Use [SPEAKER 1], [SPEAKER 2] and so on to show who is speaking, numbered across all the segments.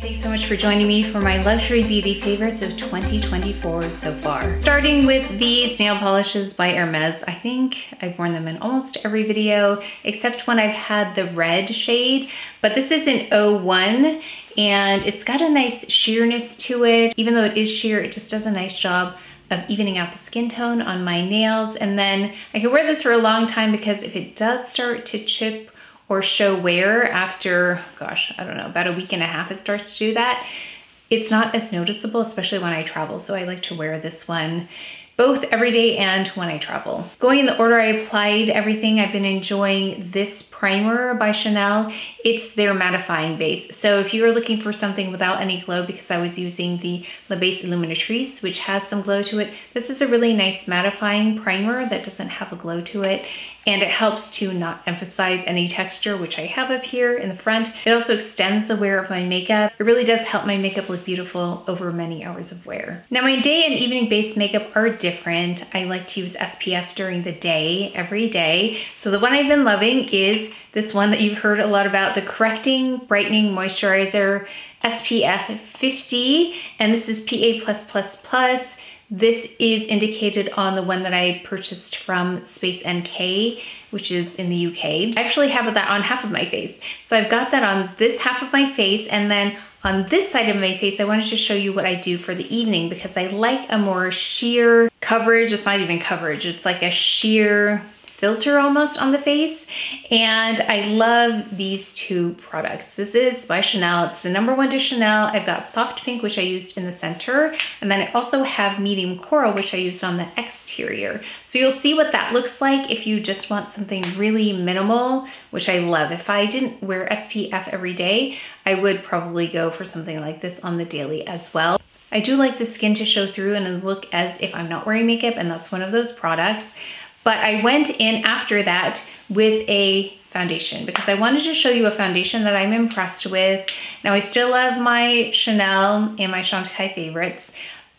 [SPEAKER 1] Thanks so much for joining me for my luxury beauty favorites of 2024 so far. Starting with these nail polishes by Hermes. I think I've worn them in almost every video, except when I've had the red shade, but this is an 01 and it's got a nice sheerness to it. Even though it is sheer, it just does a nice job of evening out the skin tone on my nails. And then I can wear this for a long time because if it does start to chip or show wear after, gosh, I don't know, about a week and a half it starts to do that, it's not as noticeable, especially when I travel. So I like to wear this one both every day and when I travel. Going in the order I applied everything, I've been enjoying this primer by Chanel. It's their mattifying base. So if you are looking for something without any glow, because I was using the La Base Illuminatrice, which has some glow to it, this is a really nice mattifying primer that doesn't have a glow to it. And it helps to not emphasize any texture, which I have up here in the front. It also extends the wear of my makeup. It really does help my makeup look beautiful over many hours of wear. Now my day and evening based makeup are different. I like to use SPF during the day, every day. So the one I've been loving is this one that you've heard a lot about, the Correcting Brightening Moisturizer SPF 50, and this is PA+++. This is indicated on the one that I purchased from Space NK, which is in the UK. I actually have that on half of my face. So I've got that on this half of my face, and then on this side of my face, I wanted to show you what I do for the evening because I like a more sheer coverage. It's not even coverage, it's like a sheer filter almost on the face. And I love these two products. This is by Chanel. It's the #1 to Chanel. I've got soft pink, which I used in the center. And then I also have medium coral, which I used on the exterior. So you'll see what that looks like if you just want something really minimal, which I love. If I didn't wear SPF every day, I would probably go for something like this on the daily as well. I do like the skin to show through and look as if I'm not wearing makeup, and that's one of those products. But I went in after that with a foundation because I wanted to show you a foundation that I'm impressed with. Now I still love my Chanel and my Chantecaille favorites,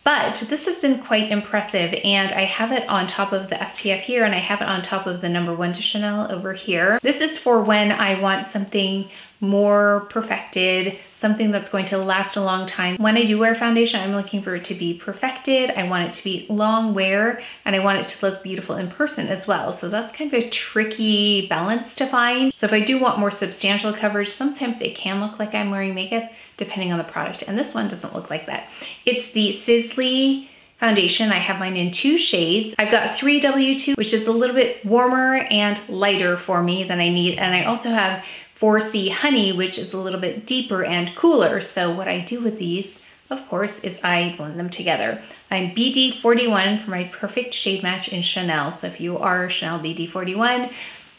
[SPEAKER 1] but this has been quite impressive, and I have it on top of the SPF here and I have it on top of the #1 to Chanel over here. This is for when I want something more perfected, something that's going to last a long time. When I do wear foundation, I'm looking for it to be perfected. I want it to be long wear, and I want it to look beautiful in person as well. So that's kind of a tricky balance to find. So if I do want more substantial coverage, sometimes it can look like I'm wearing makeup depending on the product. And this one doesn't look like that. It's the Sisley foundation. I have mine in 2 shades. I've got 3W2, which is a little bit warmer and lighter for me than I need. And I also have 4C Honey, which is a little bit deeper and cooler. So what I do with these, of course, is I blend them together. I'm BD41 for my perfect shade match in Chanel. So if you are Chanel BD41,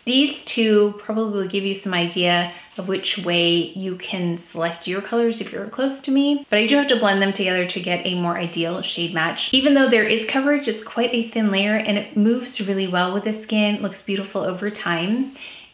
[SPEAKER 1] these two probably will give you some idea of which way you can select your colors if you're close to me. But I do have to blend them together to get a more ideal shade match. Even though there is coverage, it's quite a thin layer and it moves really well with the skin, looks beautiful over time.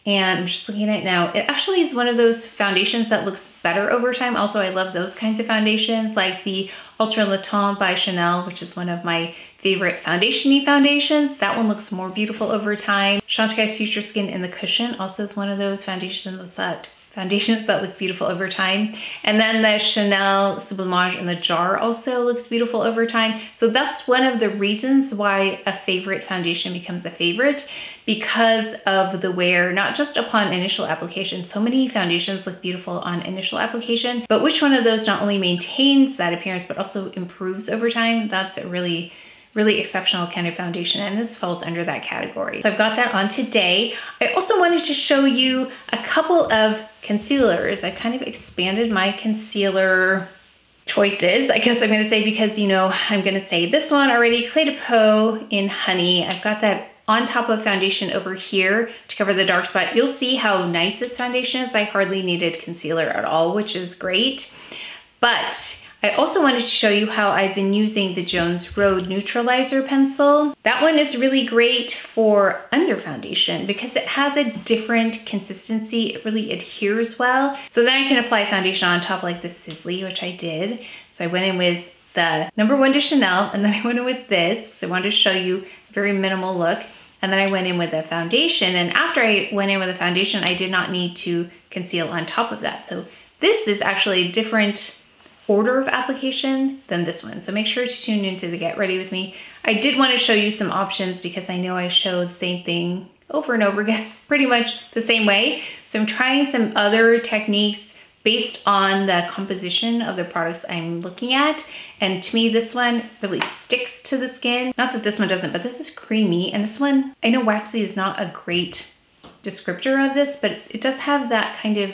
[SPEAKER 1] And I'm just looking at it now. It actually is one of those foundations that looks better over time. Also, I love those kinds of foundations like the Ultra Le Temps by Chanel, which is one of my favorite foundation-y foundations. That one looks more beautiful over time. Chantecaille's Future Skin in the Cushion also is one of those foundations that look beautiful over time. And then the Chanel Sublimage in the jar also looks beautiful over time. So that's one of the reasons why a favorite foundation becomes a favorite, because of the wear, not just upon initial application. So many foundations look beautiful on initial application, but which one of those not only maintains that appearance, but also improves over time? That's a really exceptional kind of foundation, and this falls under that category. So I've got that on today. I also wanted to show you a couple of concealers. I've kind of expanded my concealer choices, I guess I'm gonna say, because you know, I'm gonna say this one already, Clé de Peau in Honey. I've got that on top of foundation over here to cover the dark spot. You'll see how nice this foundation is. I hardly needed concealer at all, which is great. But I also wanted to show you how I've been using the Jones Road Neutralizer pencil. That one is really great for under foundation because it has a different consistency. It really adheres well. So then I can apply foundation on top like the Sisley, which I did. So I went in with the #1 to Chanel, and then I went in with this because I wanted to show you a very minimal look. And then I went in with a foundation, and after I went in with a foundation, I did not need to conceal on top of that. So this is actually a different order of application than this one. So make sure to tune into the Get Ready With Me. I did want to show you some options because I know I show the same thing over and over again, pretty much the same way. So I'm trying some other techniques based on the composition of the products I'm looking at. And to me, this one really sticks to the skin. Not that this one doesn't, but this is creamy. And this one, I know waxy is not a great descriptor of this, but it does have that kind of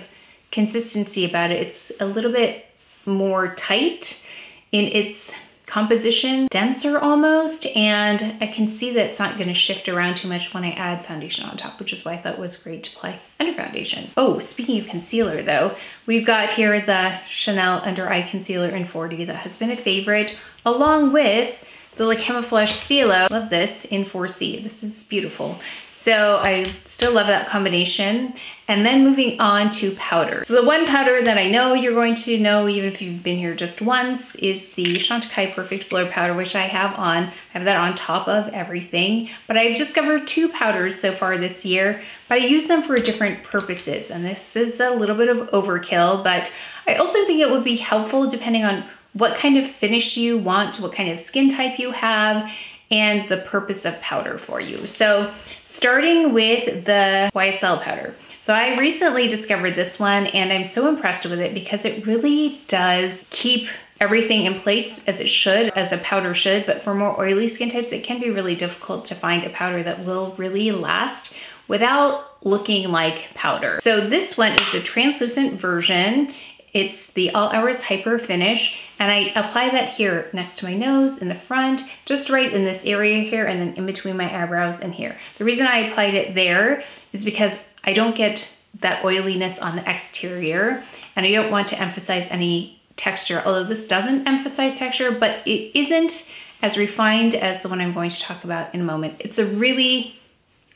[SPEAKER 1] consistency about it. It's a little bit more tight in its composition, denser almost, and I can see that it's not going to shift around too much when I add foundation on top, which is why I thought it was great to apply under foundation. Oh, speaking of concealer though, we've got here the Chanel Under Eye Concealer in 40 that has been a favorite, along with the Camoflauge Stylo. Love this in 4C. This is beautiful. So I still love that combination. And then moving on to powder. So the one powder that I know you're going to know, even if you've been here just once, is the Chantecaille Perfect Blur Powder, which I have on. I have that on top of everything. But I've discovered two powders so far this year, but I use them for different purposes. And this is a little bit of overkill, but I also think it would be helpful depending on what kind of finish you want, what kind of skin type you have, and the purpose of powder for you. So starting with the YSL powder. So I recently discovered this one and I'm so impressed with it because it really does keep everything in place as it should, as a powder should, but for more oily skin types, it can be really difficult to find a powder that will really last without looking like powder. So this one is a translucent version. It's the All Hours Hyper Finish, and I apply that here next to my nose, in the front, just right in this area here, and then in between my eyebrows and here. The reason I applied it there is because I don't get that oiliness on the exterior, and I don't want to emphasize any texture, although this doesn't emphasize texture, but it isn't as refined as the one I'm going to talk about in a moment. It's a really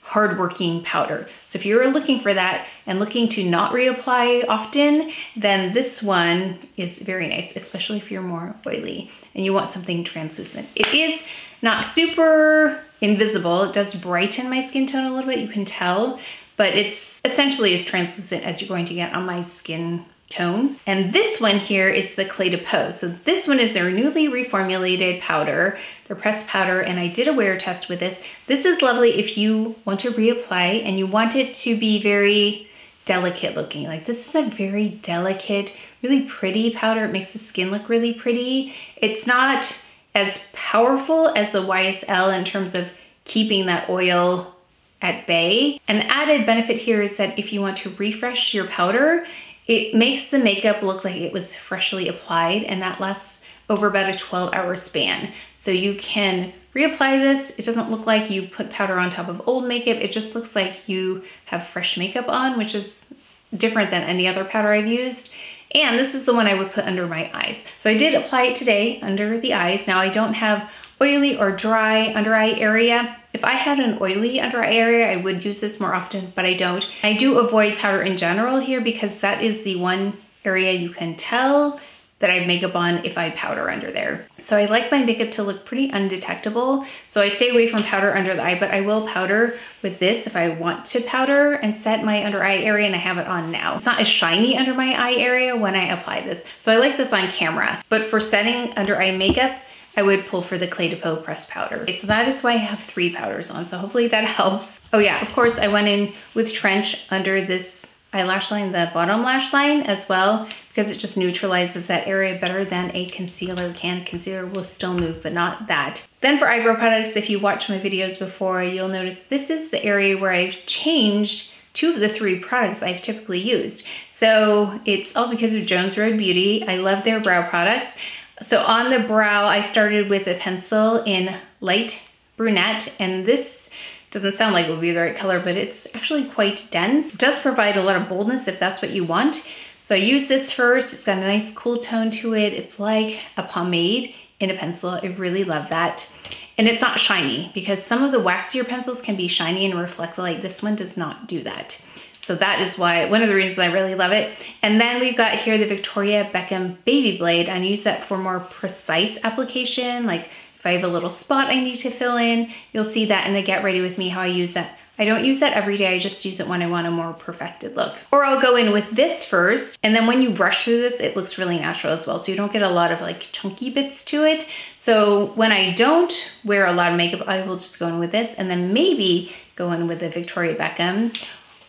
[SPEAKER 1] hardworking powder. So if you're looking for that and looking to not reapply often, then this one is very nice, especially if you're more oily and you want something translucent. It is not super invisible. It does brighten my skin tone a little bit, you can tell, but it's essentially as translucent as you're going to get on my skin tone. And this one here is the Clé de Peau. So this one is their newly reformulated powder, their pressed powder, and I did a wear test with this. This is lovely if you want to reapply and you want it to be very delicate looking. Like this is a very delicate, really pretty powder. It makes the skin look really pretty. It's not as powerful as the YSL in terms of keeping that oil at bay. An added benefit here is that if you want to refresh your powder, it makes the makeup look like it was freshly applied, and that lasts over about a 12-hour span. So you can reapply this. It doesn't look like you put powder on top of old makeup. It just looks like you have fresh makeup on, which is different than any other powder I've used. And this is the one I would put under my eyes. So I did apply it today under the eyes. Now I don't have oily or dry under eye area. If I had an oily under eye area, I would use this more often, but I don't. I do avoid powder in general here because that is the one area you can tell that I have makeup on if I powder under there. So I like my makeup to look pretty undetectable. So I stay away from powder under the eye, but I will powder with this if I want to powder and set my under eye area, and I have it on now. It's not as shiny under my eye area when I apply this. So I like this on camera, but for setting under eye makeup, I would pull for the Clé de Peau pressed powder. Okay, so that is why I have 3 powders on, so hopefully that helps. Oh yeah, of course I went in with Trench under this eyelash line, the bottom lash line as well, because it just neutralizes that area better than a concealer can. Concealer will still move, but not that. Then for eyebrow products, if you watched my videos before, you'll notice this is the area where I've changed 2 of the 3 products I've typically used. So it's all because of Jones Road Beauty. I love their brow products. So on the brow, I started with a pencil in light brunette, and this doesn't sound like it would be the right color, but it's actually quite dense. It does provide a lot of boldness if that's what you want. So I used this first. It's got a nice cool tone to it. It's like a pomade in a pencil. I really love that. And it's not shiny because some of the waxier pencils can be shiny and reflect the light. This one does not do that. So that is why, one of the reasons I really love it. And then we've got here the Victoria Beckham Babyblade. I use that for more precise application. Like if I have a little spot I need to fill in, you'll see that in the Get Ready With Me, how I use that I don't use that every day, I just use it when I want a more perfected look. Or I'll go in with this first, and then when you brush through this, it looks really natural as well, so you don't get a lot of like chunky bits to it. So when I don't wear a lot of makeup, I will just go in with this, and then maybe go in with the Victoria Beckham,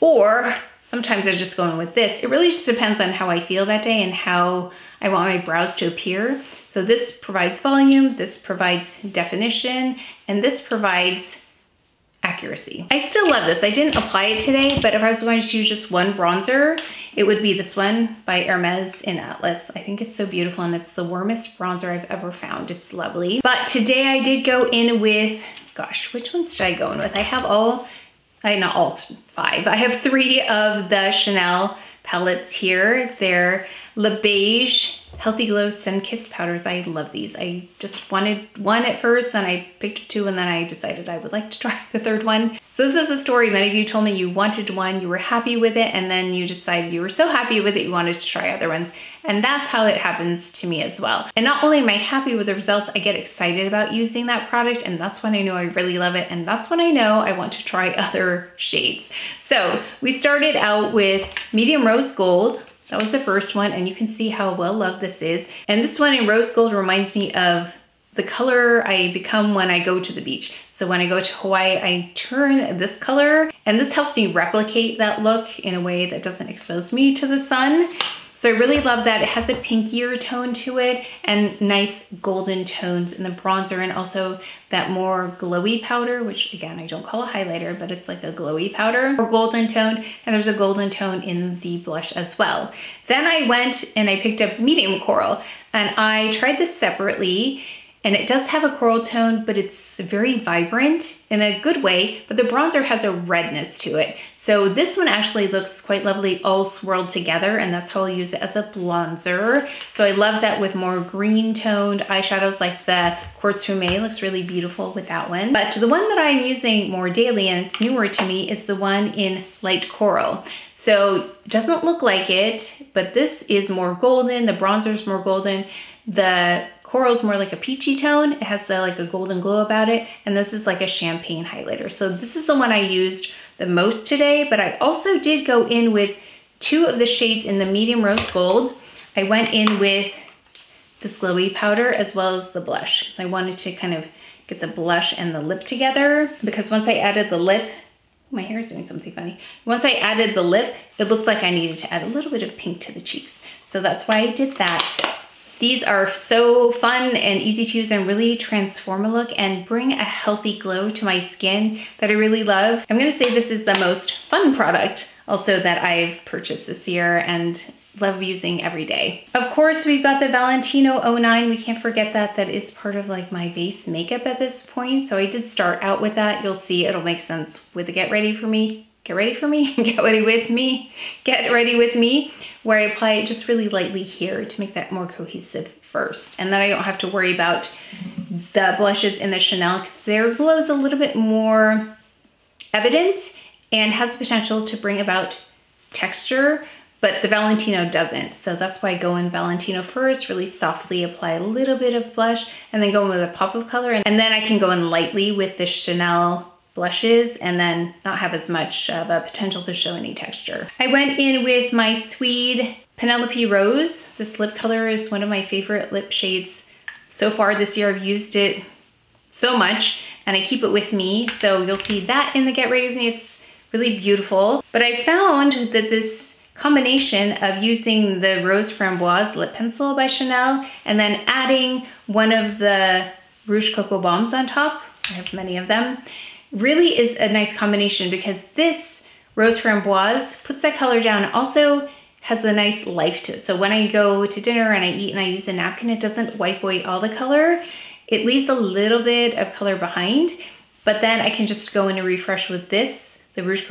[SPEAKER 1] or sometimes I just go in with this. It really just depends on how I feel that day and how I want my brows to appear. So this provides volume, this provides definition, and this provides accuracy. I still love this. I didn't apply it today, but if I was going to use just one bronzer, it would be this one by Hermes in Atlas. I think it's so beautiful, and it's the warmest bronzer I've ever found. It's lovely. But today I did go in with, gosh, which ones did I go in with? I have not all 5. I have 3 of the Chanel palettes here. They're Le Beige Healthy Glow Sun Kiss powders. I love these. I just wanted one at first, and I picked 2, and then I decided I would like to try the 3rd one. So this is a story. Many of you told me you wanted one, you were happy with it, and then you decided you were so happy with it you wanted to try other ones. And that's how it happens to me as well. And not only am I happy with the results, I get excited about using that product, and that's when I know I really love it, and that's when I know I want to try other shades. So we started out with Medium Rose Gold. That was the first one, and you can see how well loved this is. And this one in rose gold reminds me of the color I become when I go to the beach. So when I go to Hawaii, I turn this color, and this helps me replicate that look in a way that doesn't expose me to the sun. So I really love that. It has a pinkier tone to it and nice golden tones in the bronzer, and also that more glowy powder, which again, I don't call a highlighter, but it's like a glowy powder or golden tone. And there's a golden tone in the blush as well. Then I went and I picked up Medium Coral, and I tried this separately. And it does have a coral tone, but it's very vibrant in a good way, but the bronzer has a redness to it. So this one actually looks quite lovely all swirled together, and that's how I'll use it as a bronzer. So I love that with more green toned eyeshadows, like the Quartz Fumé looks really beautiful with that one. But the one that I'm using more daily, and it's newer to me, is the one in Light Coral. So it doesn't look like it, but this is more golden, the bronzer is more golden. The coral's more like a peachy tone. It has like a golden glow about it. And this is like a champagne highlighter. So this is the one I used the most today, but I also did go in with 2 of the shades in the Medium Rose Gold. I went in with this glowy powder as well as the blush. So I wanted to kind of get the blush and the lip together, because once I added the lip, my hair is doing something funny. Once I added the lip, it looked like I needed to add a little bit of pink to the cheeks. So that's why I did that. These are so fun and easy to use and really transform a look and bring a healthy glow to my skin that I really love. I'm gonna say this is the most fun product also that I've purchased this year and love using every day. Of course, we've got the Valentino 09. We can't forget that. That is part of like my base makeup at this point. So I did start out with that. You'll see it'll make sense with the Get Ready For Me. Get ready for me, get ready with me, get ready with me, where I apply it just really lightly here to make that more cohesive first. And then I don't have to worry about the blushes in the Chanel, because their glow is a little bit more evident and has the potential to bring about texture, but the Valentino doesn't. So that's why I go in Valentino first, really softly apply a little bit of blush, and then go in with a pop of color. And then I can go in lightly with the Chanel blushes and then not have as much of a potential to show any texture. I went in with my Swede Penelope Rose. This lip color is one of my favorite lip shades so far this year. I've used it so much and I keep it with me. So you'll see that in the Get Ready With Me. It's really beautiful. But I found that this combination of using the Rose Framboise lip pencil by Chanel and then adding one of the Rouge Coco Bombs on top, I have many of them, really is a nice combination, because this Rose Framboise puts that color down. It also has a nice life to it. So when I go to dinner and I eat and I use a napkin, it doesn't wipe away all the color. It leaves a little bit of color behind, but then I can just go in and refresh with this, the Rouge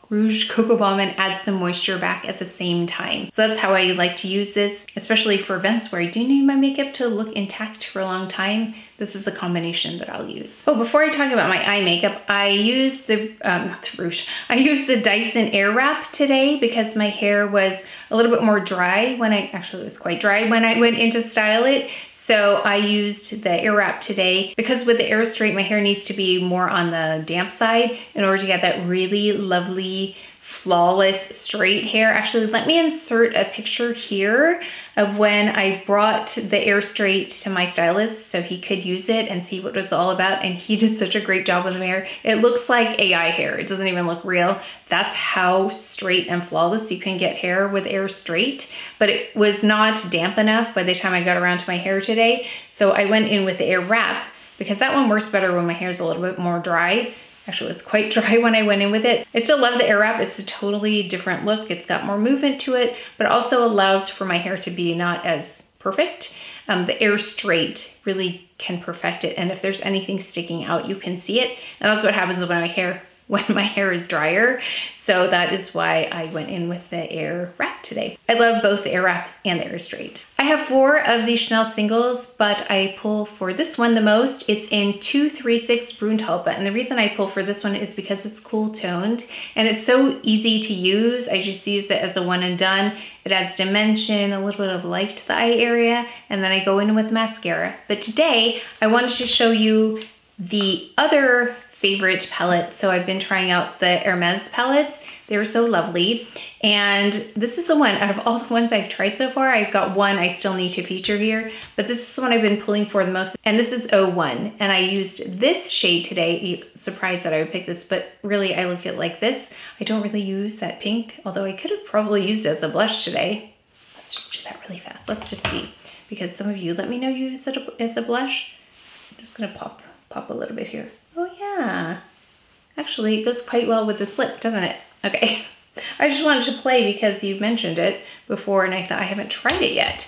[SPEAKER 1] Rouge Cocoa Balm and add some moisture back at the same time. So that's how I like to use this, especially for events where I do need my makeup to look intact for a long time. This is a combination that I'll use. Oh, before I talk about my eye makeup, I use the, not the Rouge, I used the DYSON Airwrap today because my hair was a little bit more dry when actually it was quite dry when I went in to style it. So I used the Airwrap today because with the Airstrait, my hair needs to be more on the damp side in order to get that really lovely, flawless, straight hair. Actually, let me insert a picture here of when I brought the Airstrait to my stylist so he could use it and see what it was all about. And he did such a great job with my hair. It looks like AI hair. It doesn't even look real. That's how straight and flawless you can get hair with Airstrait. But it was not damp enough by the time I got around to my hair today. So I went in with the Airwrap because that one works better when my hair is a little bit more dry. Actually, it was quite dry when I went in with it. I still love the Airwrap. It's a totally different look. It's got more movement to it, but also allows for my hair to be not as perfect. The Airstrait really can perfect it. And if there's anything sticking out, you can see it. And that's what happens when my hair is drier. So that is why I went in with the Airwrap today. I love both the Airwrap and the Airstrait. I have 4 of these Chanel singles, but I pull for this one the most. It's in 236 Brunette, and the reason I pull for this one is because it's cool toned and it's so easy to use. I just use it as a one and done. It adds dimension, a little bit of life to the eye area, and then I go in with mascara. But today I wanted to show you the other favorite palette. So I've been trying out the Hermes palettes. They were so lovely. And this is the one, out of all the ones I've tried so far, I've got one I still need to feature here, but this is the one I've been pulling for the most. And this is 01. And I used this shade today. Surprised that I would pick this, but really I look at it like this. I don't really use that pink, although I could have probably used it as a blush today. Let's just do that really fast. Let's just see, because some of you let me know you use it as a blush. I'm just gonna pop a little bit here. Oh yeah, actually it goes quite well with this lip, doesn't it? Okay, I just wanted to play because you mentioned it before and I thought I haven't tried it yet.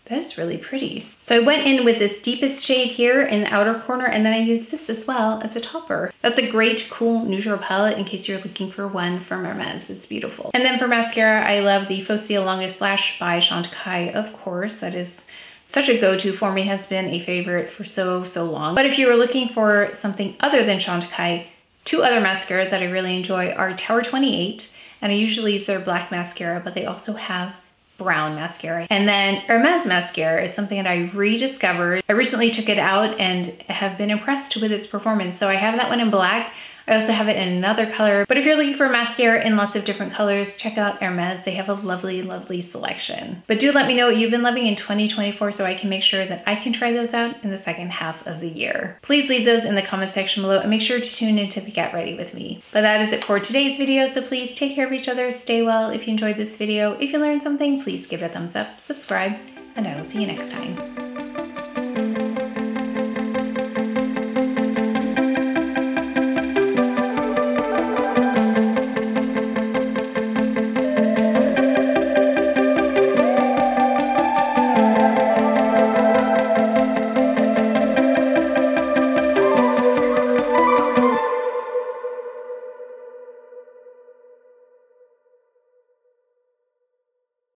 [SPEAKER 1] That is really pretty. So I went in with this deepest shade here in the outer corner, and then I used this as well as a topper. That's a great, cool, neutral palette in case you're looking for one from Hermes. It's beautiful. And then for mascara, I love the Fossil Longest Lash by Chantecaille, of course. That is such a go-to for me, has been a favorite for so long. But if you were looking for something other than Chantecaille, 2 other mascaras that I really enjoy are Tower 28, and I usually use their black mascara, but they also have brown mascara. And then Hermes mascara is something that I rediscovered. I recently took it out and have been impressed with its performance. So I have that one in black. I also have it in another color, but if you're looking for mascara in lots of different colors, check out Hermes. They have a lovely, lovely selection. But do let me know what you've been loving in 2024 so I can make sure that I can try those out in the second half of the year. Please leave those in the comment section below and make sure to tune into the Get Ready With Me. But that is it for today's video, so please take care of each other, stay well. If you enjoyed this video, if you learned something, please give it a thumbs up, subscribe, and I will see you next time.